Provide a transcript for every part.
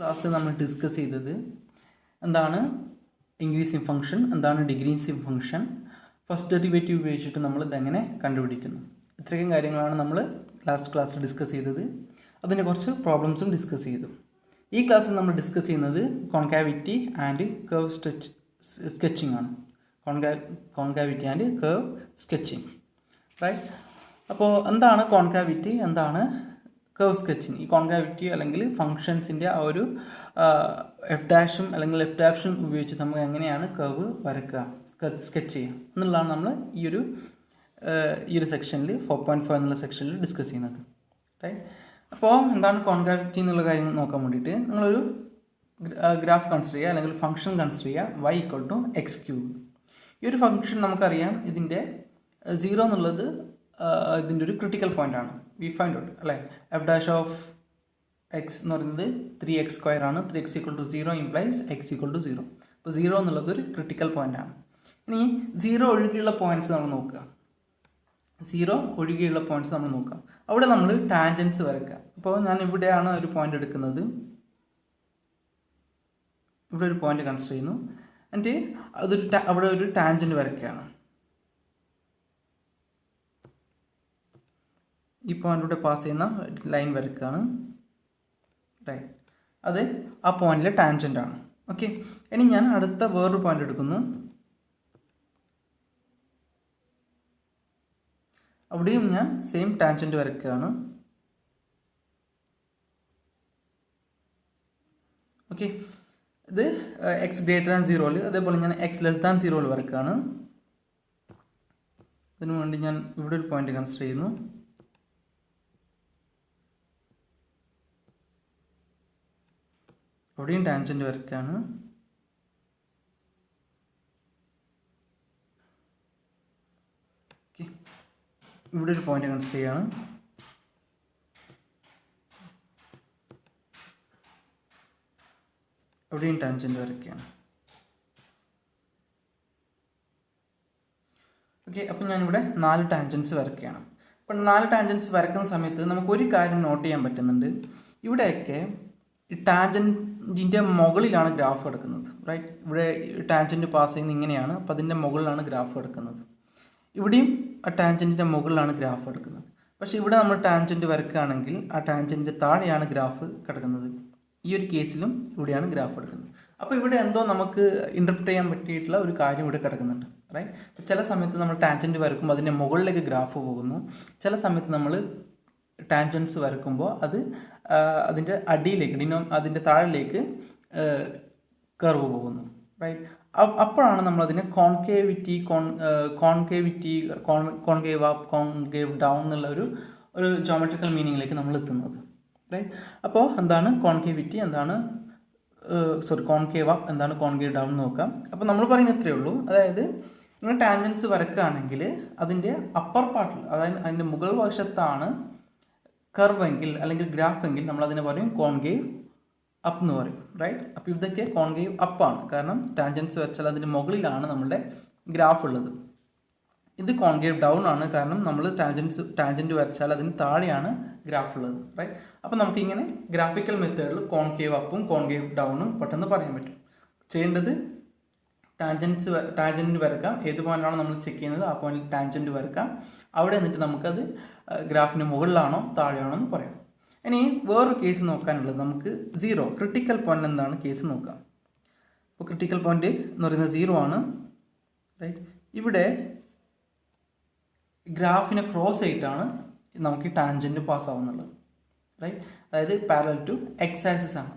ക്ലാസ്സിൽ നമ്മൾ ഡിസ്കസ് ചെയ്തത് എന്താണ് ഇൻക്രീസിങ് ഫംഗ്ഷൻ, എന്താണ് ഡിക്രീസിങ് ഫംഗ്ഷൻ, ഫസ്റ്റ് ഡെറിവേറ്റീവ് ഉപയോഗിച്ചിട്ട് നമ്മൾ ഇതെങ്ങനെ കണ്ടുപിടിക്കുന്നു, ഇത്രയും കാര്യങ്ങളാണ് നമ്മൾ ലാസ്റ്റ് ക്ലാസ്സിൽ ഡിസ്കസ് ചെയ്തത്. അതിൻ്റെ കുറച്ച് പ്രോബ്ലംസും ഡിസ്കസ് ചെയ്തു. ഈ ക്ലാസ്സിൽ നമ്മൾ ഡിസ്കസ് ചെയ്യുന്നത് കോൺകാവിറ്റി ആൻഡ് കർവ് സ്കെച്ചിങ് ആണ്. കോൺകാവിറ്റി ആൻഡ് കർവ് സ്കെച്ചിങ്, റൈറ്റ്. അപ്പോൾ എന്താണ് കോൺകാവിറ്റി, എന്താണ് കർവ് സ്കെച്ചിങ്? ഈ കോൺകാവിറ്റി അല്ലെങ്കിൽ ഫങ്ഷൻസിൻ്റെ ആ ഒരു എഫ് ഡാഷും അല്ലെങ്കിൽ എഫ് ഡാഷും ഉപയോഗിച്ച് നമുക്ക് എങ്ങനെയാണ് കർവ് വരയ്ക്കുക, സ്കെച്ച് ചെയ്യുക എന്നുള്ളതാണ് നമ്മൾ ഈ ഒരു സെക്ഷനിൽ 4.5 എന്നുള്ള സെക്ഷനിൽ ഡിസ്കസ് ചെയ്യുന്നത്, റൈറ്റ്. അപ്പോൾ എന്താണ് കോൺകാവിറ്റി എന്നുള്ള കാര്യം നോക്കാൻ വേണ്ടിയിട്ട് നിങ്ങളൊരു ഗ്രാഫ് കൺസിഡർ ചെയ്യുക അല്ലെങ്കിൽ ഫംഗ്ഷൻ കൺസിഡർ ചെയ്യുക y=x³. ഈ ഒരു ഫംഗ്ഷൻ നമുക്കറിയാം ഇതിൻ്റെ 0 എന്നുള്ളത് ഇതിൻ്റെ ഒരു ക്രിട്ടിക്കൽ പോയിൻ്റ് ആണ്. വി ഫൈൻഡ് ഔട്ട് അല്ലേ, എഫ് ഡാഷ് ഓഫ് എക്സ് എന്ന് പറയുന്നത് 3x² ആണ്. 3x=0 implies x=0. അപ്പോൾ 0 എന്നുള്ളത് ഒരു ക്രിട്ടിക്കൽ പോയിൻ്റ് ആണ്. ഇനി 0 ഒഴികെയുള്ള പോയിൻറ്റ്സ് നമ്മൾ നോക്കുക. 0 ഒഴികെയുള്ള പോയിൻറ്റ്സ് നമ്മൾ നോക്കാം. അവിടെ നമ്മൾ ടാൻജൻസ് വരയ്ക്കുക. അപ്പോൾ ഞാൻ ഇവിടെയാണ് ഒരു പോയിൻ്റ് എടുക്കുന്നത്, ഇവിടെ ഒരു പോയിൻ്റ് കൺസിഡർ ചെയ്യുന്നു. എന്നിട്ട് അവിടെ ഒരു ടാൻജൻറ്റ് വരയ്ക്കുകയാണ്. ഈ പോയിന്റിലൂടെ പാസ് ചെയ്യുന്ന ലൈൻ വരയ്ക്കുകയാണ്, റൈറ്റ്. അത് ആ പോയിന്റിലെ ടാൻജൻ്റ് ആണ്. ഓക്കെ. ഇനി ഞാൻ അടുത്ത വേറൊരു പോയിന്റ് എടുക്കുന്നു. അവിടെയും ഞാൻ സെയിം ടാൻജൻ്റ് വരയ്ക്കുകയാണ്. ഓക്കെ. ഇത് x>0 അതേപോലെ ഞാൻ x<0 വരയ്ക്കുകയാണ്. അതിനു വേണ്ടി ഞാൻ ഇവിടെ ഒരു പോയിന്റ് കൺസിഡർ ചെയ്യുന്നു. അവിടെയും ടാൻജൻ്റ് വരയ്ക്കുകയാണ്. ഓക്കെ. ഇവിടെ ഒരു പോയിന്റ് കൺസിഡർ ചെയ്യുകയാണ്. അവിടെയും ടാൻജൻ്റ് വരയ്ക്കുകയാണ്. ഓക്കെ. അപ്പം ഞാനിവിടെ 4 ടാൻജൻസ് വരയ്ക്കുകയാണ്. അപ്പം 4 ടാൻജൻസ് വരയ്ക്കുന്ന സമയത്ത് നമുക്കൊരു കാര്യം നോട്ട് ചെയ്യാൻ പറ്റുന്നുണ്ട്. ഇവിടെയൊക്കെ ഈ ടാൻജൻറ്റിൻ്റെ മുകളിലാണ് ഗ്രാഫ് കിടക്കുന്നത്, റൈറ്റ്. ഇവിടെ ടാൻജൻറ്റ് പാസ് ചെയ്യുന്നത് ഇങ്ങനെയാണ്. അപ്പോൾ അതിൻ്റെ മുകളിലാണ് ഗ്രാഫ് കിടക്കുന്നത്. ഇവിടെയും ആ ടാൻജൻറ്റിൻ്റെ മുകളിലാണ് ഗ്രാഫ് കിടക്കുന്നത്. പക്ഷേ ഇവിടെ നമ്മൾ ടാൻജൻറ്റ് വരയ്ക്കുകയാണെങ്കിൽ ആ ടാൻജൻറ്റ് താഴെയാണ് ഗ്രാഫ് കിടക്കുന്നത്. ഈ ഒരു കേസിലും ഇവിടെയാണ് ഗ്രാഫ് എടുക്കുന്നത്. അപ്പോൾ ഇവിടെ എന്തോ നമുക്ക് ഇൻ്റർപ്രറ്റ് ചെയ്യാൻ പറ്റിയിട്ടുള്ള ഒരു കാര്യം ഇവിടെ കിടക്കുന്നുണ്ട്, റൈറ്റ്. ചില സമയത്ത് നമ്മൾ ടാൻജൻറ്റ് വരയ്ക്കുമ്പോൾ അതിൻ്റെ മുകളിലേക്ക് ഗ്രാഫ് പോകുന്നു. ചില സമയത്ത് നമ്മൾ ടാൻജൻസ് വരയ്ക്കുമ്പോൾ അത് അതിൻ്റെ അടിയിലേക്ക് അതിൻ്റെ താഴിലേക്ക് കർവ് പോകുന്നു, റൈറ്റ്. അപ്പോഴാണ് നമ്മളതിനെ കോൺകേവ് അപ്പ്, കോൺകേവ് ഡൗൺ എന്നുള്ള ഒരു ജോമെട്രിക്കൽ മീനിങ്ങിലേക്ക് നമ്മൾ എത്തുന്നത്, റൈറ്റ്. അപ്പോൾ എന്താണ് കോൺകേവിറ്റി, എന്താണ് കോൺകേവ് അപ്പ്, എന്താണ് കോൺകേവ് ഡൗൺ എന്ന് നോക്കാം. അപ്പോൾ നമ്മൾ പറയുന്നത് ഇത്രയേ ഉള്ളൂ. അതായത് നിങ്ങൾ ടാൻജൻസ് വരയ്ക്കുകയാണെങ്കിൽ അതിൻ്റെ അപ്പർ പാർട്ടിൽ, അതായത് അതിൻ്റെ മുകൾ വശത്താണ് കർവ് എങ്കിൽ അല്ലെങ്കിൽ ഗ്രാഫ് എങ്കിൽ നമ്മൾ അതിനെ പറയും കോൺകേവ് അപ്പ് എന്ന് പറയും, റൈറ്റ്. അപ്പോൾ ഇതൊക്കെ കോൺകേവ് അപ്പാണ്, കാരണം ടാൻജൻസ് വെച്ചാൽ അതിൻ്റെ മുകളിലാണ് നമ്മുടെ ഗ്രാഫ് ഉള്ളത്. ഇത് കോൺകേവ് ഡൗൺ ആണ്, കാരണം നമ്മൾ ടാൻജൻറ്റ് വരച്ചാൽ അതിന് താഴെയാണ് ഗ്രാഫ് ഉള്ളത്, റൈറ്റ്. അപ്പോൾ നമുക്കിങ്ങനെ ഗ്രാഫിക്കൽ മെത്തേഡിൽ കോൺകേവ് അപ്പും കോൺകേവ് ഡൗണും പെട്ടെന്ന് പറയാൻ പറ്റും. ചെയ്യേണ്ടത് ടാൻജൻറ്റ് വരക്കാം. ഏത് പോയിന്റാണോ നമ്മൾ ചെക്ക് ചെയ്യുന്നത് ആ പോയിന്റിൽ ടാൻജൻറ്റ് വരക്കാം. അവിടെ എന്നിട്ട് നമുക്കത് ഗ്രാഫിന് മുകളിലാണോ താഴെയാണോ എന്ന് പറയാം. ഇനി വേറൊരു കേസ് നോക്കാനുള്ളത് നമുക്ക് 0 ക്രിട്ടിക്കൽ പോയിന്റ് എന്താണ് കേസ് നോക്കാം. അപ്പോൾ ക്രിട്ടിക്കൽ പോയിന്റ് എന്ന് പറയുന്നത് 0 ആണ്, റൈറ്റ്. ഇവിടെ ഗ്രാഫിനെ ക്രോസ് ആയിട്ടാണ് നമുക്ക് ഈ ടാൻജൻറ്റ് പാസ് ആവുന്നുള്ളത്, റൈറ്റ്. അതായത് പാരലൽ ടു എക്സ് ആക്സിസ് ആണ്.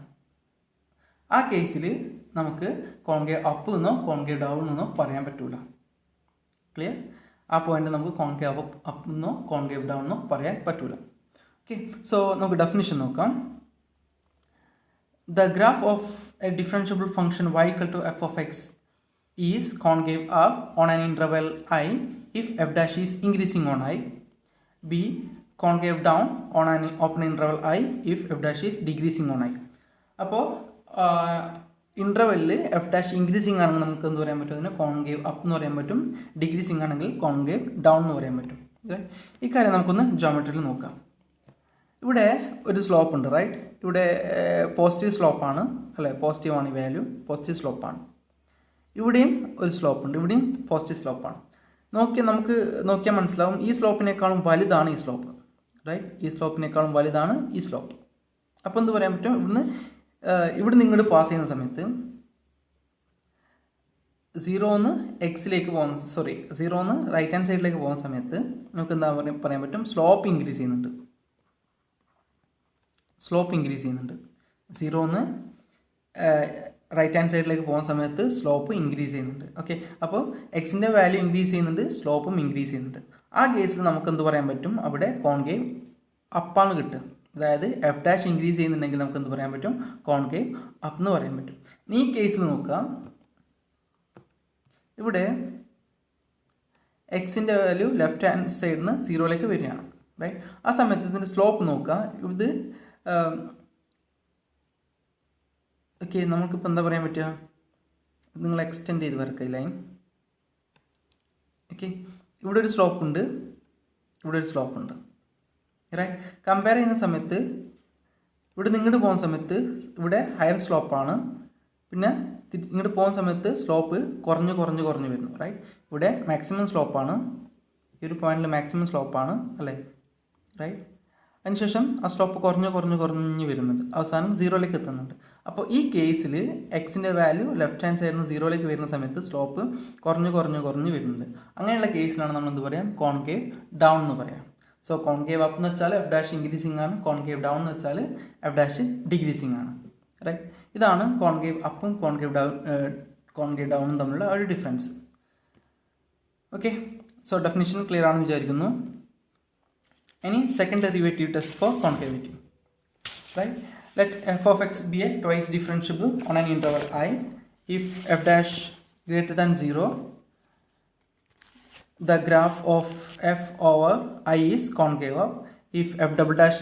ആ കേസിൽ നമുക്ക് കോൺകേവ് അപ്പ് എന്നോ കോൺകേവ് ഡൗൺ എന്നോ പറയാൻ പറ്റൂല, ക്ലിയർ. ആ പോയിന്റ് നമുക്ക് കോൺകേവ് അപ്പ് എന്നോ കോൺകേവ് ഡൗൺ എന്നോ പറയാൻ പറ്റൂല. ഓക്കെ. സോ നമുക്ക് ഡെഫിനിഷൻ നോക്കാം. The graph of A differentiable function y=f(x) is concave up on an interval I if f dash is increasing on I. B. Concave down on an open interval I if f dash is decreasing on I. അപ്പോൾ ഇൻ്റർവെല്ലിൽ F dash increasing ആണെങ്കിൽ നമുക്ക് എന്ത് പറയാൻ പറ്റും, അതിന് concave up എന്ന് പറയാൻ പറ്റും. ഡിക്രീസിങ് ആണെങ്കിൽ കോൺകേവ് ഡൗൺ എന്ന് പറയാൻ പറ്റും. ഈ കാര്യം നമുക്കൊന്ന് ജോമെട്രിയിൽ നോക്കാം. ഇവിടെ ഒരു സ്ലോപ്പ് ഉണ്ട്, റൈറ്റ്? ഇവിടെ പോസിറ്റീവ് സ്ലോപ്പാണ് അല്ലേ? പോസിറ്റീവാണ് ഈ വാല്യൂ, പോസിറ്റീവ് സ്ലോപ്പാണ്. ഇവിടെയും ഒരു സ്ലോപ്പ് ഉണ്ട്, ഇവിടെയും പോസിറ്റീവ് സ്ലോപ്പാണ്. നമുക്ക് നോക്കിയാൽ മനസ്സിലാവും ഈ സ്ലോപ്പിനേക്കാളും വലുതാണ് ഈ സ്ലോപ്പ്, റൈറ്റ്? ഈ സ്ലോപ്പിനേക്കാളും വലുതാണ് ഈ സ്ലോപ്പ്. അപ്പോൾ എന്ത് പറയാൻ പറ്റും? ഇവിടെ ഇങ്ങോട്ട് പാസ് ചെയ്യുന്ന സമയത്ത് 0 എക്സിലേക്ക് പോകുന്ന 0 റൈറ്റ് ഹാൻഡ് സൈഡിലേക്ക് പോകുന്ന സമയത്ത് നമുക്ക് എന്താ പറയാൻ പറ്റും? സ്ലോപ്പ് ഇൻക്രീസ് ചെയ്യുന്നുണ്ട്. 0 റൈറ്റ് ഹാൻഡ് സൈഡിലേക്ക് പോകുന്ന സമയത്ത് സ്ലോപ്പ് ഇൻക്രീസ് ചെയ്യുന്നുണ്ട്. ഓക്കെ, അപ്പോൾ എക്സിൻ്റെ വാല്യൂ ഇൻക്രീസ് ചെയ്യുന്നുണ്ട്, സ്ലോപ്പും ഇൻക്രീസ് ചെയ്യുന്നുണ്ട്. ആ കേസിൽ നമുക്ക് എന്ത് പറയാൻ പറ്റും? അവിടെ കോൺകേവ് അപ്പാണ് കിട്ടുക. അതായത് എഫ് ഡാഷ് ഇൻക്രീസ് ചെയ്യുന്നുണ്ടെങ്കിൽ നമുക്ക് എന്ത് പറയാൻ പറ്റും? കോൺകേവ് അപ്പ് എന്ന് പറയാൻ പറ്റും. ഈ കേസിൽ നോക്കുക, ഇവിടെ എക്സിൻ്റെ വാല്യൂ ലെഫ്റ്റ് ഹാൻഡ് സൈഡിൽ നിന്ന് 0ലേക്ക് വരികയാണ്, റൈറ്റ്? ആ സമയത്ത് ഇതിൻ്റെ സ്ലോപ്പ് നോക്കുക. ഇത് ഓക്കെ, നമുക്കിപ്പോൾ എന്താ പറയാൻ പറ്റുക? നിങ്ങൾ എക്സ്റ്റെൻഡ് ചെയ്ത് വരക്കുക ഈ ലൈൻ. ഓക്കെ, ഇവിടെ ഒരു സ്ലോപ്പ് ഉണ്ട്, ഇവിടെ ഒരു സ്ലോപ്പ് ഉണ്ട്, റൈറ്റ്? കമ്പയർ ചെയ്യുന്ന സമയത്ത് ഇവിടെ ഇങ്ങോട്ട് പോകുന്ന സമയത്ത് ഇവിടെ ഹയർ സ്ലോപ്പാണ്, പിന്നെ ഇങ്ങോട്ട് പോകുന്ന സമയത്ത് സ്ലോപ്പ് കുറഞ്ഞ് വരുന്നു, റൈറ്റ്? ഇവിടെ മാക്സിമം സ്ലോപ്പാണ്, ഈ ഒരു പോയിന്റിൽ മാക്സിമം സ്ലോപ്പാണ് അല്ലേ, റൈറ്റ്? അതിനുശേഷം ആ സ്ലോപ്പ് കുറഞ്ഞ് വരുന്നുണ്ട്, അവസാനം 0ലേക്ക് എത്തുന്നുണ്ട്. അപ്പോൾ ഈ കേസിൽ എക്സിൻ്റെ വാല്യൂ ലെഫ്റ്റ് ഹാൻഡ് സൈഡിൽ നിന്ന് 0ലേക്ക് വരുന്ന സമയത്ത് സ്ലോപ്പ് കുറഞ്ഞ് വരുന്നുണ്ട്. അങ്ങനെയുള്ള കേസിലാണ് നമ്മൾ എന്ത് പറയാം? കോൺകേവ് ഡൗൺ എന്ന് പറയാം. സോ കോൺകേവ് അപ്പ് എന്ന് വെച്ചാൽ എഫ് ഡാഷ് ഇൻക്രീസിങ് ആണ്, കോൺകേവ് ഡൗൺ എന്ന് വെച്ചാൽ എഫ് ഡാഷ് ഡിക്രീസിങ് ആണ്, റൈറ്റ്? ഇതാണ് കോൺകേവ് അപ്പും കോൺകേവ് ഡൗണും തമ്മിലുള്ള ഒരു difference. Okay, so definition clear ആണെന്ന് വിചാരിക്കുന്നു. Any second derivative test for concavity, right? Let f of x be a twice differentiable on an interval I. If f dash greater than 0, the graph of f over I is concave up. If f double dash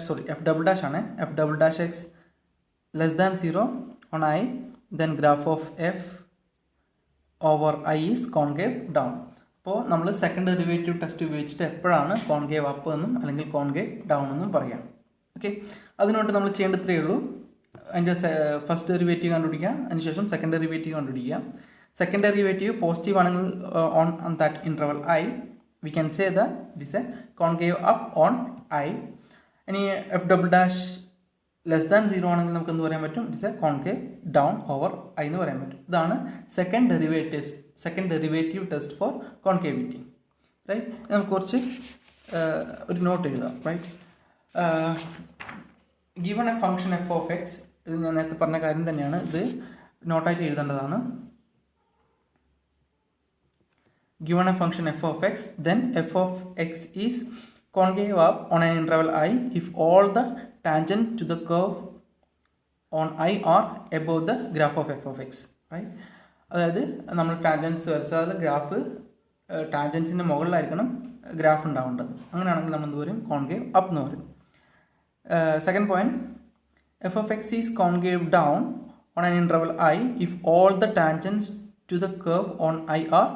x less than 0 on I, then graph of f over I is concave down. അപ്പോൾ നമ്മൾ second derivative test ഉപയോഗിച്ചിട്ട് എപ്പോഴാണ് concave up എന്നും അല്ലെങ്കിൽ concave down എന്നും പറയാം. Okay, അതിനോട്ട് നമ്മൾ ചെയ്യേണ്ട ഇത്രയേ ഉള്ളൂ. അതിൻ്റെ ഫസ്റ്റ് ഡെറിവേറ്റീവ് കണ്ടുപിടിക്കുക, അതിനുശേഷം സെക്കൻഡ് ഡെറിവേറ്റീവ് കണ്ടുപിടിക്കുക. സെക്കൻഡ് ഡെറിവേറ്റീവ് പോസിറ്റീവ് ആണെങ്കിൽ on that interval I we can say that it is a concave up on I. ഇനി F double dash less than 0 ആണെങ്കിൽ നമുക്ക് എന്ത് പറയാൻ പറ്റും? It's a concave down over I എന്ന് പറയാൻ പറ്റും. ഇതാണ് second derivative test for concavity, right? നമുക്ക് കുറച്ച് ഒരു നോട്ട് എഴുതാം, right? Given a function F of X, ഇത് ഞാൻ നേരത്തെ പറഞ്ഞ കാര്യം തന്നെയാണ്, ഇത് നോട്ടായിട്ട് എഴുതേണ്ടതാണ്. Given a function f of x, then f of x is concave up on an interval I if all the tangent to the curve on I are above the graph of f of x, right? അതായത് നമ്മൾ tangents വരച്ചാൽ graph ടാൻജൻസിൻ്റെ മുകളിലായിരിക്കണം graph ഉണ്ടാവേണ്ടത്. അങ്ങനെയാണെങ്കിൽ നമ്മൾ എന്ത് പറയും? Concave up എന്ന് പറയും. Second point, f of x is concave down on an interval I if all the tangents to the curve on I are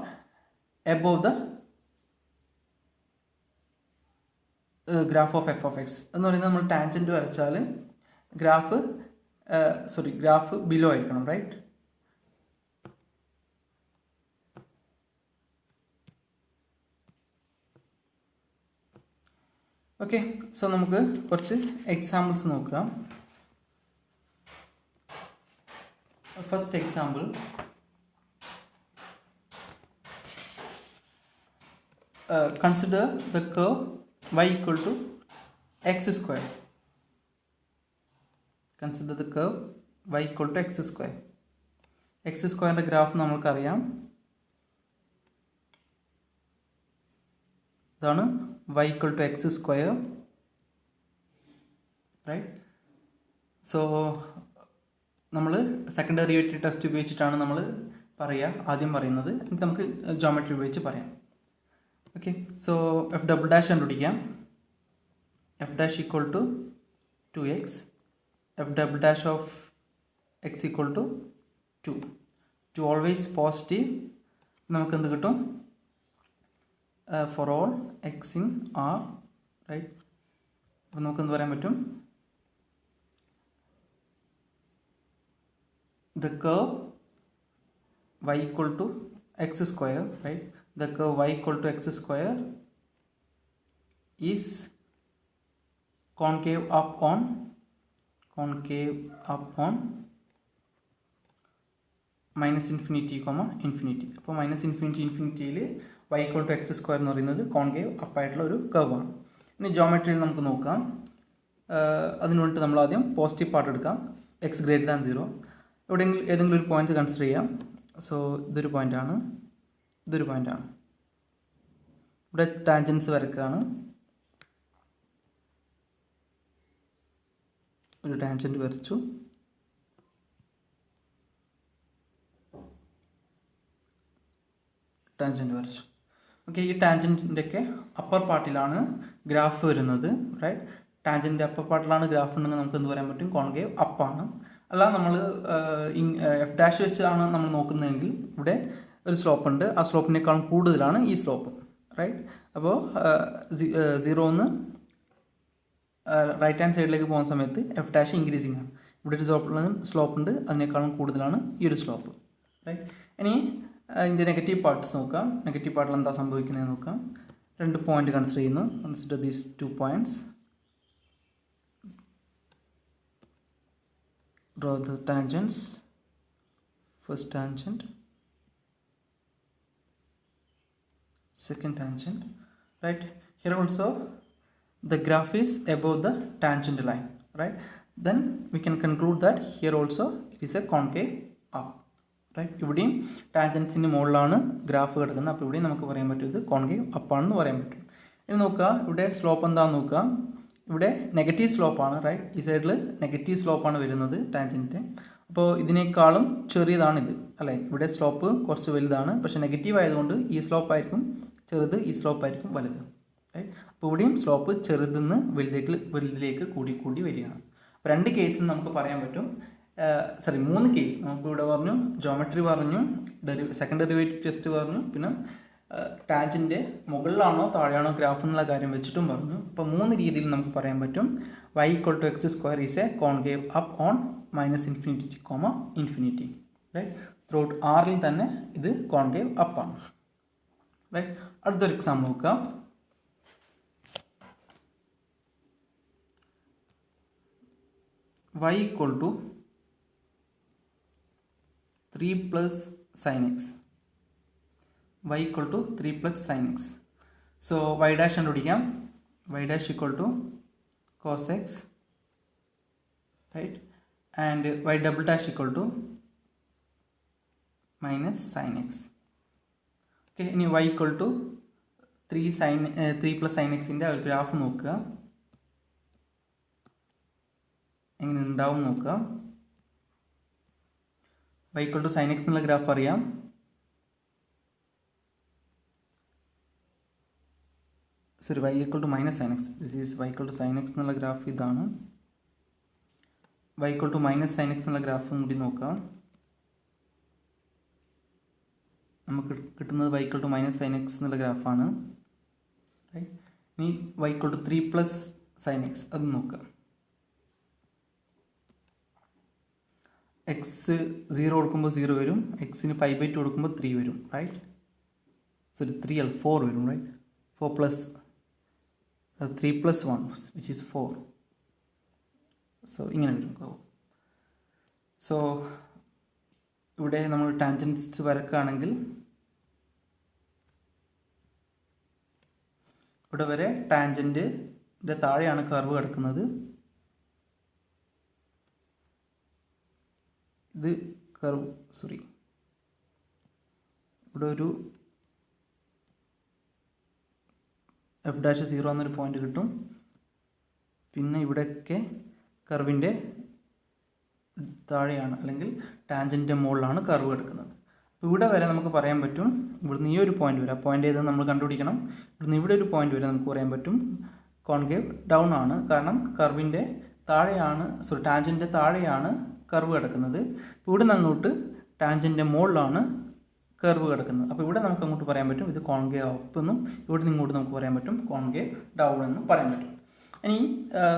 above the graph of f of x എന്ന് പറയുന്നത് നമ്മൾ tangent വരച്ചാൽ graph below ആയിരിക്കണം, right? Okay, so നമുക്ക് കുറച്ച് examples നോക്കാം. First example, consider the curve y equal to x square. Consider the curve y equal to x square. x square graph നമ്മൾക്കറിയാം, ഇതാണ് y equal to x square, right? So നമ്മൾ second derivative test ഉപയോഗിച്ചിട്ടാണ് നമ്മൾ ആദ്യം പറയുന്നത്. നമുക്ക് geometry ഉപയോഗിച്ച് പറയാം. Okay, so F double dash കണ്ടുപിടിക്കാം. F dash equal to 2x, F double dash of X equal to 2 always positive. നമുക്ക് എന്ത് കിട്ടും? For all X in R, right? അപ്പോൾ നമുക്കെന്ത് പറയാൻ പറ്റും? The curve y equal to x square, right? The curve y equal to x square is concave up on minus infinity, infinity. അപ്പോൾ minus ഇൻഫിനിറ്റിയിൽ y equal to x square എന്ന് പറയുന്നത് concave അപ്പായിട്ടുള്ള ഒരു കർവാണ്. ഇനി ജോമെട്രിയിൽ നമുക്ക് നോക്കാം. അതിന് വേണ്ടിയിട്ട് നമ്മൾ ആദ്യം പോസിറ്റീവ് പാർട്ട് എടുക്കാം. x greater than 0. ഏതെങ്കിലും ഒരു പോയിന്റ് കൺസിഡർ ചെയ്യാം. സോ ഇതൊരു പോയിൻ്റാണ്, ഇതൊരു പോയിൻ്റാണ്. ഇവിടെ ടാൻജൻസ് വരക്കുകയാണ്. ഒരു ടാൻജൻറ്റ് വരച്ചു. ഓക്കെ, ഈ ടാൻജൻറ്റിൻ്റെയൊക്കെ അപ്പർ പാർട്ടിലാണ് ഗ്രാഫ് വരുന്നത്, റൈറ്റ്? ടാൻജൻറ്റിൻ്റെ അപ്പർ പാർട്ടിലാണ് ഗ്രാഫ് ഉണ്ടെങ്കിൽ നമുക്ക് എന്ത് പറയാൻ പറ്റും? കോൺകേവ് അപ്പാണ്. അല്ല, നമ്മൾ എഫ് ഡാഷ് വെച്ചാണ് നമ്മൾ നോക്കുന്നതെങ്കിൽ ഇവിടെ ഒരു സ്ലോപ്പ് ഉണ്ട്. ആ സ്ലോപ്പിനേക്കാളും കൂടുതലാണ് ഈ സ്ലോപ്പ്, റൈറ്റ്? അപ്പോൾ 0 റൈറ്റ് ഹാൻഡ് സൈഡിലേക്ക് പോകുന്ന സമയത്ത് എഫ് ഡാഷ് ഇൻക്രീസിങ് ആണ്. ഇവിടെ ഒരു സ്ലോപ്പ് ഉണ്ട്, അതിനേക്കാളും കൂടുതലാണ് ഈ ഒരു സ്ലോപ്പ്, റൈറ്റ്? ഇനി ഇതിൻ്റെ നെഗറ്റീവ് പാർട്ട്സ് നോക്കാം. നെഗറ്റീവ് പാർട്ടിൽ എന്താ സംഭവിക്കുന്നത് നോക്കാം. 2 പോയിന്റ് കൺസിഡർ ചെയ്യുന്നു. Consider these 2 points. Draw the tangents. First tangent, second tangent, right? Here also the graph is above the tangent line, right? Then we can conclude that here also it is a concave up, right? ഇവിടെയും ടാൻജൻസിൻ്റെ മുകളിലാണ് graph കിടക്കുന്നത്. അപ്പോൾ ഇവിടെയും നമുക്ക് പറയാൻ പറ്റും ഇത് concave അപ്പാണെന്ന് പറയാൻ പറ്റും. ഇനി നോക്കുക, ഇവിടെ സ്ലോപ്പ് എന്താണെന്ന് നോക്കുക. ഇവിടെ നെഗറ്റീവ് സ്ലോപ്പാണ്, റൈറ്റ്? ഈ സൈഡിൽ നെഗറ്റീവ് സ്ലോപ്പാണ് വരുന്നത് ടാൻജൻറ്റ്. അപ്പോൾ ഇതിനേക്കാളും ചെറിയതാണിത്, അല്ലേ? ഇവിടെ സ്ലോപ്പ് കുറച്ച് വലുതാണ്, പക്ഷേ നെഗറ്റീവ് ആയതുകൊണ്ട് ഈ സ്ലോപ്പ് ആയിരിക്കും ചെറുത്, ഈ സ്ലോപ്പ് ആയിരിക്കും വലുത്, റൈറ്റ്? അപ്പോൾ ഇവിടെയും സ്ലോപ്പ് ചെറുതെന്ന് വലുതിലേക്ക് കൂടി വരികയാണ്. അപ്പോൾ 2 കേസിൽ നമുക്ക് പറയാൻ പറ്റും, 3 കേസ് നമുക്ക് ഇവിടെ പറഞ്ഞു. ജോമെട്രി പറഞ്ഞു, സെക്കൻഡ് ഡെറിവേറ്റീവ് ടെസ്റ്റ് പറഞ്ഞു, പിന്നെ ടാൻജൻറ്റ് മുകളിലാണോ താഴെയാണോ ഗ്രാഫ് എന്നുള്ള കാര്യം വെച്ചിട്ടും പറഞ്ഞു. അപ്പോൾ 3 രീതിയിൽ നമുക്ക് പറയാൻ പറ്റും y equal to x square is a concave up on minus infinity, infinity, right? Throughout ആറിൽ തന്നെ ഇത് കോൺകേവ് അപ്പാണ്, റൈറ്റ്? അടുത്തൊരു എക്സാമ്പിൾ നോക്കാം. y equal to 3 plus sin x. y equal to 3 plus sin x. So y dash കണ്ടുപിടിക്കാം. y dash equal to cos x, right? And y double dash equal to minus sin x. Okay, ഇനി y equal to 3 plus sin x ൻ്റെ ഒരു graph നോക്കുക, എങ്ങനെ ഉണ്ടാവും നോക്കുക. y equal to sin x എന്നുള്ള graph അറിയാം. Sorry, y equal to minus sin x. This is y equal to sin x എന്നുള്ള ഗ്രാഫ് ഇതാണ്. y equal to minus sin x എന്നുള്ള ഗ്രാഫും കൂടി നോക്കാം. നമുക്ക് കിട്ടുന്നത് y equal to minus sin x എന്നുള്ള ഗ്രാഫാണ്, റൈറ്റ്? ഇനി y equal to 3 plus sin x അത് നോക്കാം. x 0 കൊടുക്കുമ്പോൾ 0 വരും, എക്സിന് 5/2 കൊടുക്കുമ്പോൾ 3 വരും, റൈറ്റ്? സോറി, 3 അല്ല 4 വരും, right? 4 plus 3 plus 1 which is 4. So ഇങ്ങനെ വരും. സോ ഇവിടെ നമ്മൾ ടാൻജൻസ് വരക്കുകയാണെങ്കിൽ ഇവിടെ വരെ ടാൻജൻറ്റിൻ്റെ താഴെയാണ് കർവ് കിടക്കുന്നത്. ഇത് കർവ്, സോറി, ഇവിടെ ഒരു എഫ് ഡാഷ് 0 എന്നൊരു പോയിന്റ് കിട്ടും. പിന്നെ ഇവിടെയൊക്കെ കർവിൻ്റെ താഴെയാണ്, അല്ലെങ്കിൽ ടാൻജൻറ്റിൻ്റെ മുകളിലാണ് കർവ് കിടക്കുന്നത്. അപ്പോൾ ഇവിടെ വരെ നമുക്ക് പറയാൻ പറ്റും, ഇവിടുന്ന് ഈ ഒരു പോയിന്റ് വരെ, ആ പോയിന്റ് ഏതെന്ന് നമ്മൾ കണ്ടുപിടിക്കണം. ഇവിടുന്ന് ഇവിടെ ഒരു പോയിന്റ് വരെ നമുക്ക് പറയാൻ പറ്റും കോൺകേവ് ഡൗൺ ആണ്. കാരണം കർവിൻ്റെ താഴെയാണ്, സോറി, ടാൻജൻറ്റിൻ്റെ താഴെയാണ് കർവ് കിടക്കുന്നത്. ഇപ്പോൾ ഇവിടെ നിന്നോട്ട് ടാൻജൻറ്റിൻ്റെ മുകളിലാണ് കർവ് കിടക്കുന്നത്. അപ്പോൾ ഇവിടെ നമുക്ക് അങ്ങോട്ട് പറയാൻ പറ്റും ഇത് കോൺകേവ് അപ്പ് എന്നും, ഇവിടെ നിന്ന് ഇങ്ങോട്ട് നമുക്ക് പറയാൻ പറ്റും കോൺകേവ് ഡൗൺ എന്നും പറയാൻ പറ്റും. ഇനി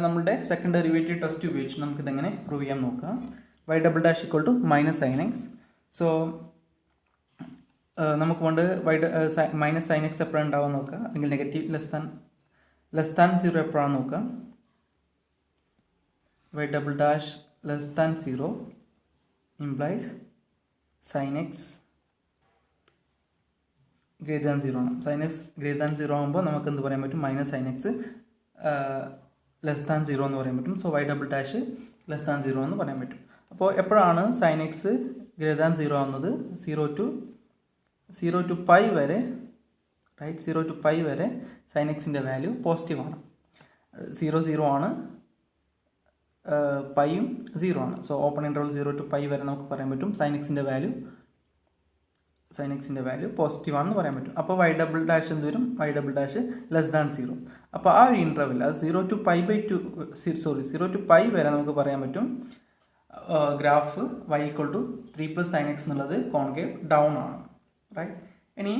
നമ്മളുടെ സെക്കൻഡ് ഡെറിവേറ്റീവ് ടെസ്റ്റ് ഉപയോഗിച്ച് നമുക്കിതെങ്ങനെ പ്രൂവ് ചെയ്യാൻ നോക്കാം. y double dash equal to minus sine x. So നമുക്ക് കൊണ്ട് മൈനസ് സൈൻ എക്സ് എപ്പോഴാണ് ഉണ്ടാവാൻ നോക്കുക, അല്ലെങ്കിൽ നെഗറ്റീവ് ലെസ് ദാൻ 0 എപ്പോഴാണ് നോക്കുക. y double dash less than 0 implies sine x greater than 0 ആണ്. സൈൻ എക്സ് ഗ്രേറ്റർ ദാൻ 0 ആകുമ്പോൾ നമുക്ക് എന്ത് പറയാൻ പറ്റും, minus sine X less than 0 എന്ന് പറയാൻ പറ്റും. So y double dash less than 0 എന്ന് പറയാൻ പറ്റും. അപ്പോൾ എപ്പോഴാണ് സൈൻ എക്സ് ഗ്രേറ്റർ ദാൻ 0 ആവുന്നത്, 0 ടു പൈ വരെ, റൈറ്റ്, 0 ടു പൈ വരെ സൈൻ എക്സിൻ്റെ വാല്യൂ പോസിറ്റീവാണ്. 0 ആണ്, പൈയും 0 ആണ്. So open interval 0 to pi വരെ നമുക്ക് പറയാൻ പറ്റും സൈൻ എക്സിൻ്റെ വാല്യൂ പോസിറ്റീവാണെന്ന് പറയാൻ പറ്റും. അപ്പോൾ y ഡബിൾ ഡാഷ് എന്ത് വരും, y double dash less than 0. അപ്പോൾ ആ ഒരു ഇൻ്റർവെൽ അത് 0 ടു പൈ വരെ നമുക്ക് പറയാൻ പറ്റും graph y equal to 3 plus sine x എന്നുള്ളത് കോൺകേവ് ഡൗൺ ആണ്, റൈറ്റ്. ഇനി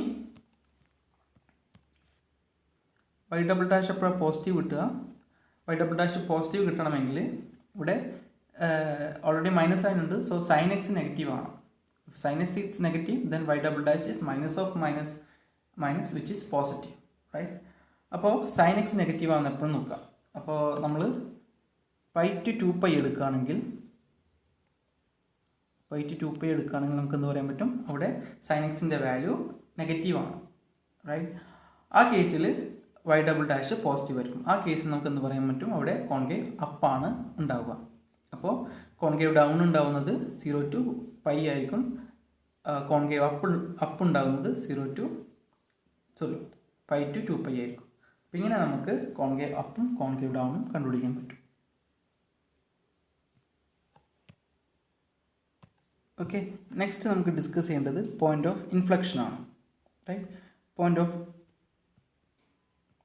y ഡബിൾ ഡാഷ് എപ്പോഴാണ് പോസിറ്റീവ് കിട്ടുക, y ഡബിൾ ഡാഷ് പോസിറ്റീവ് കിട്ടണമെങ്കിൽ ഇവിടെ ഓൾറെഡി മൈനസ് സൈൻ ഉണ്ട്. സോ സൈൻ എക്സ് നെഗറ്റീവ് ആണ്. Sin x is negative, then y double dash is minus of minus which is positive, right? അപ്പോൾ sin x negative ആണെന്ന് എപ്പോഴും നോക്കാം. അപ്പോൾ നമ്മൾ പൈ ടു 2π എടുക്കുകയാണെങ്കിൽ നമുക്ക് എന്ത് പറയാൻ പറ്റും, അവിടെ sin xൻ്റെ വാല്യൂ നെഗറ്റീവാണ്, റൈറ്റ്. ആ കേസിൽ y ഡബിൾ ഡാഷ് പോസിറ്റീവ് ആയിരിക്കും. ആ കേസിൽ നമുക്ക് എന്ത് പറയാൻ പറ്റും, അവിടെ കോൺകേവ് അപ്പാണ് ഉണ്ടാവുക. അപ്പോൾ കോൺകേവ് ഡൗൺ ഉണ്ടാവുന്നത് 0 ടു പൈ ആയിരിക്കും. കോൺകേവ് അപ്പ് ഉണ്ടാകുന്നത് പൈ ടു 2π ആയിരിക്കും. അപ്പം ഇങ്ങനെ നമുക്ക് കോൺകേവ് അപ്പും കോൺകേവ് ഡൗണും കണ്ടുപിടിക്കാൻ പറ്റും. ഓക്കെ, നെക്സ്റ്റ് നമുക്ക് ഡിസ്കസ് ചെയ്യേണ്ടത് പോയിന്റ് ഓഫ് ഇൻഫ്ലക്ഷൻ ആണ്, right. Point of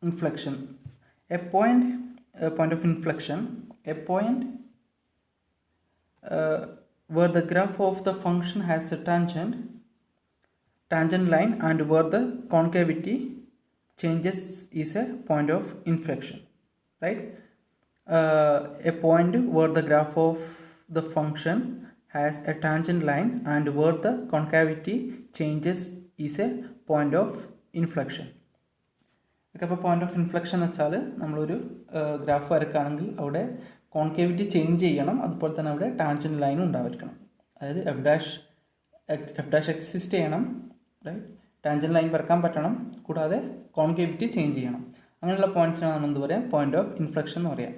inflection, point of inflection, a point where the graph of the function has a tangent line and where the concavity changes is a point of inflection, right. A point where the graph of the function has a tangent line and where the concavity changes is a point of inflection. അപ്പോൾ point of inflection എന്ന് വെച്ചാൽ നമ്മളൊരു graph വരക്കുകയാണെങ്കിൽ അവിടെ concavity change ചെയ്യണം, അതുപോലെ തന്നെ അവിടെ tangent ലൈനും ഉണ്ടായിരിക്കണം. അതായത് എഫ് ഡാഷ് എക്സിസ്റ്റ് ചെയ്യണം, റൈറ്റ്. ടാൻജൻറ്റ് ലൈൻ വരക്കാൻ പറ്റണം, കൂടാതെ കോൺകേവിറ്റി ചേഞ്ച് ചെയ്യണം. അങ്ങനെയുള്ള പോയിന്റ്സിനാണ് നമ്മൾ എന്ത് പറയാം, പോയിന്റ് ഓഫ് ഇൻഫ്ലക്ഷൻ എന്ന് പറയാം,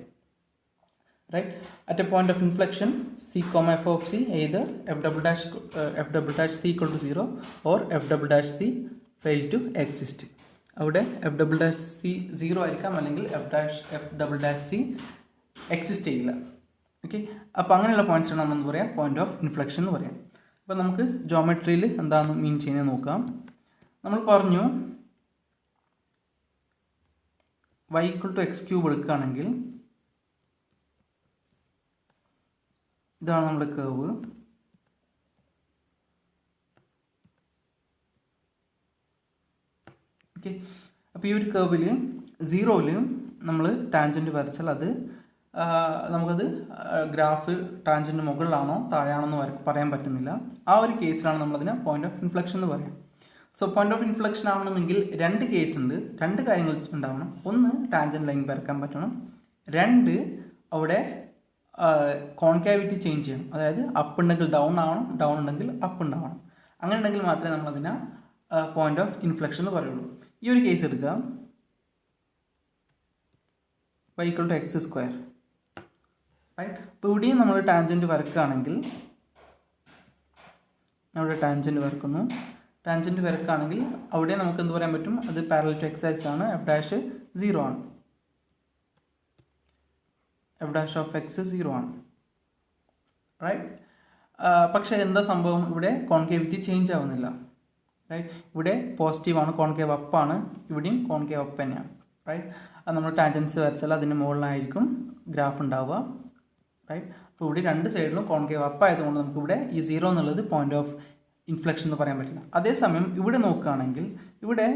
right. At a point of inflection c, f of c either f double dash c equal to 0 or f double dash c fail to exist. അവിടെ എഫ് ഡബിൾ ഡാഷ് സി 0 ആയിരിക്കാം, അല്ലെങ്കിൽ F double dash C exist ചെയ്യില്ല. Okay, അപ്പോൾ അങ്ങനെയുള്ള പോയിന്റ്സാണ് നമ്മൾ എന്ത് പറയാം, point of inflection എന്ന് പറയാം. അപ്പോൾ നമുക്ക് ജോമെട്രിയിൽ എന്താണ് മീൻ ചെയ്യുന്നത് നോക്കാം. നമ്മൾ പറഞ്ഞു y equal to x cube എടുക്കുകയാണെങ്കിൽ ഇതാണ് നമ്മുടെ കർവ്. ഓക്കെ, അപ്പോൾ ഈ ഒരു കർവിൽ 0ൽ നമ്മൾ ടാൻജൻറ്റ് വരച്ചാൽ അത് നമുക്കത് ഗ്രാഫ് ടാൻജൻറ്റ് മുകളിലാണോ താഴെയാണോ എന്ന് പറയാൻ പറ്റുന്നില്ല. ആ ഒരു കേസിലാണ് നമ്മളതിനെ പോയിന്റ് ഓഫ് ഇൻഫ്ലക്ഷൻ എന്ന് പറയാം. സോ പോയിന്റ് ഓഫ് ഇൻഫ്ലക്ഷൻ ആവണമെങ്കിൽ രണ്ട് കേസ് ഉണ്ട്, രണ്ട് കാര്യങ്ങൾ ഉണ്ടാവണം. ഒന്ന്, ടാൻജൻറ്റ് ലൈൻ വരക്കാൻ പറ്റണം. രണ്ട്, അവിടെ കോൺകാവിറ്റി ചേഞ്ച് ചെയ്യണം. അതായത് അപ്പ് ഉണ്ടെങ്കിൽ ഡൗൺ ആവണം, ഡൗൺ ഉണ്ടെങ്കിൽ അപ്പ് ഉണ്ടാവണം. അങ്ങനെ ഉണ്ടെങ്കിൽ മാത്രമേ നമ്മളതിനെ പോയിന്റ് ഓഫ് ഇൻഫ്ലക്ഷൻ എന്ന് പറയുള്ളൂ. ഈ ഒരു കേസ് എടുക്കുക, y equal to x square, right. അപ്പോൾ ഇവിടെയും നമ്മൾ ടാൻജൻറ്റ് വരക്കുകയാണെങ്കിൽ, അവിടെ ടാൻജൻറ്റ് വരക്കുന്നു. ടാൻജൻറ്റ് വരക്കുകയാണെങ്കിൽ അവിടെ നമുക്ക് എന്ത് പറയാൻ പറ്റും, അത് പാരലൽ ടു എക്സ് ആക്സിസ് ആണ്, എഫ് ഡാഷ് 0 ആണ്, എഫ് ഡാഷ് ഓഫ് എക്സ് 0 ആണ്, റൈറ്റ്. പക്ഷേ എന്താ സംഭവം, ഇവിടെ കോൺകേവിറ്റി ചേഞ്ച് ആവുന്നില്ല, റൈറ്റ്. ഇവിടെ പോസിറ്റീവാണ്, കോൺകേവ് അപ്പാണ്, ഇവിടെയും കോൺകേവ് അപ്പ് തന്നെയാണ്, റൈറ്റ്. അത് നമ്മൾ ടാൻജൻസ് വരച്ചാൽ അതിന് മുകളിലായിരിക്കും ഗ്രാഫ് ഉണ്ടാവുക, റൈറ്റ്. അപ്പോൾ ഇവിടെ രണ്ട് സൈഡിലും കോൺകേവ് അപ്പ് ആയതുകൊണ്ട് നമുക്കിവിടെ ഈ 0 എന്നുള്ളത് പോയിന്റ് ഓഫ് ഇൻഫ്ലക്ഷൻ എന്ന് പറയാൻ പറ്റില്ല. അതേസമയം ഇവിടെ നോക്കുകയാണെങ്കിൽ ഇവിടെ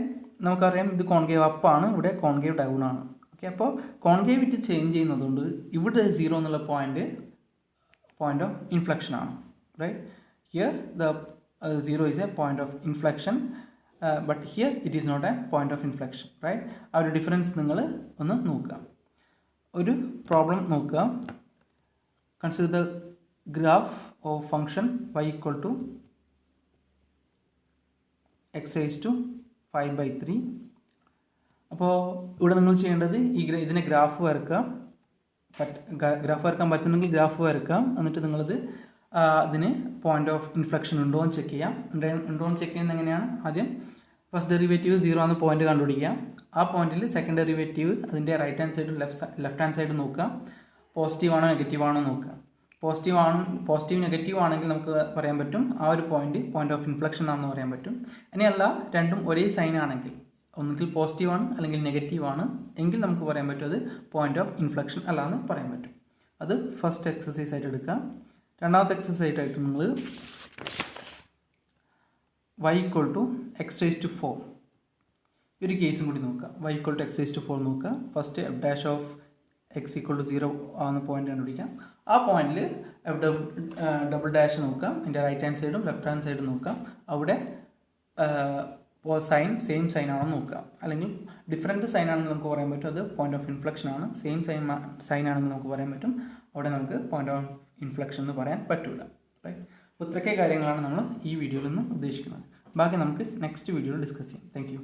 നമുക്കറിയാം ഇത് കോൺകേവ് അപ്പാണ്, ഇവിടെ കോൺകേവ് ഡൗൺ ആണ്. ഓക്കെ, അപ്പോൾ കോൺകേവിറ്റി ചേഞ്ച് ചെയ്യുന്നതുകൊണ്ട് ഇവിടെ 0 എന്നുള്ള പോയിന്റ് ഓഫ് ഇൻഫ്ലക്ഷൻ ആണ്. Right, here the 0 is a point of inflection, but here it is not a point of inflection. Right, ആ ഒരു ഡിഫറൻസ് നിങ്ങൾ ഒന്ന് നോക്കുക. ഒരു പ്രോബ്ലം നോക്കുക. Consider the graph of function y equal to x raised to 5/3. അപ്പോൾ ഇവിടെ നിങ്ങൾ ചെയ്യേണ്ടത് ഇതിനെ ഗ്രാഫ് വരക്കുക. ഗ്രാഫ് വരക്കാൻ പറ്റുന്നെങ്കിൽ ഗ്രാഫ് വരക്കാം. എന്നിട്ട് നിങ്ങളത് അതിന് പോയിന്റ് ഓഫ് ഇൻഫ്ലക്ഷൻ ഉണ്ടോ എന്ന് ചെക്ക് ചെയ്യാം. ഉണ്ടോ എന്ന് ചെക്ക് ചെയ്യുന്നത് എങ്ങനെയാണ്? ആദ്യം ഫസ്റ്റ് ഡെറിവേറ്റീവ് 0 എന്ന പോയിന്റ് കണ്ടുപിടിക്കുക. ആ പോയിന്റിൽ സെക്കൻഡ് ഡെറിവേറ്റീവ് അതിൻ്റെ റൈറ്റ് ഹാൻഡ് സൈഡും ലെഫ്റ്റ് ഹാൻഡ് സൈഡും നോക്കുക. പോസിറ്റീവ് ആണോ നെഗറ്റീവ് ആണോ നോക്കുക. പോസിറ്റീവ് നെഗറ്റീവ് ആണെങ്കിൽ നമുക്ക് പറയാൻ പറ്റും ആ ഒരു പോയിന്റ് ഓഫ് ഇൻഫ്ലക്ഷൻ ആണെന്ന് പറയാൻ പറ്റും. ഇനിയല്ല, രണ്ടും ഒരേ സൈൻ ആണെങ്കിൽ, ഒന്നുകിൽ പോസിറ്റീവ് ആണ് അല്ലെങ്കിൽ നെഗറ്റീവ് ആണ് എങ്കിൽ നമുക്ക് പറയാൻ പറ്റും അത് പോയിന്റ് ഓഫ് ഇൻഫ്ലക്ഷൻ അല്ല എന്ന് പറയാൻ പറ്റും. അത് ഫസ്റ്റ് എക്സസൈസ് ആയിട്ട് എടുക്കുക. രണ്ടാമത്തെ എക്സസൈസ് ആയിട്ട് നിങ്ങൾ y equal to x raised to 4 ഈ ഒരു കേസും കൂടി നോക്കുക. y equal to x raised to 4 നോക്കുക. First f dash of x equal to 0 ആവുന്ന പോയിന്റ് കണ്ടുപിടിക്കാം. ആ പോയിന്റിൽ f ഡബിൾ ഡാഷ് നോക്കാം. അതിൻ്റെ റൈറ്റ് ഹാൻഡ് സൈഡും ലെഫ്റ്റ് ഹാൻഡ് സൈഡും നോക്കാം. അവിടെ സൈൻ സെയിം സൈൻ ആണോ നോക്കുക. അല്ലെങ്കിൽ ഡിഫറെൻറ്റ് സൈൻ ആണെങ്കിൽ നമുക്ക് പറയാൻ പറ്റും അത് പോയിന്റ് ഓഫ് ഇൻഫ്ലക്ഷൻ ആണ്. സെയിം സൈൻ ആണെങ്കിൽ നമുക്ക് പറയാൻ പറ്റും അവിടെ നമുക്ക് പോയിന്റ് ഓഫ് ഇൻഫ്ലക്ഷൻ എന്ന് പറയാൻ പറ്റില്ല. റൈറ്റ്, അപ്പോൾ ഇത്രയൊക്കെ കാര്യങ്ങളാണ് നമ്മൾ ഈ വീഡിയോയിൽ നിന്ന് ഉദ്ദേശിക്കുന്നത്. ബാക്കി നമുക്ക് നെക്സ്റ്റ് വീഡിയോയിൽ ഡിസ്കസ് ചെയ്യാം. Thank you.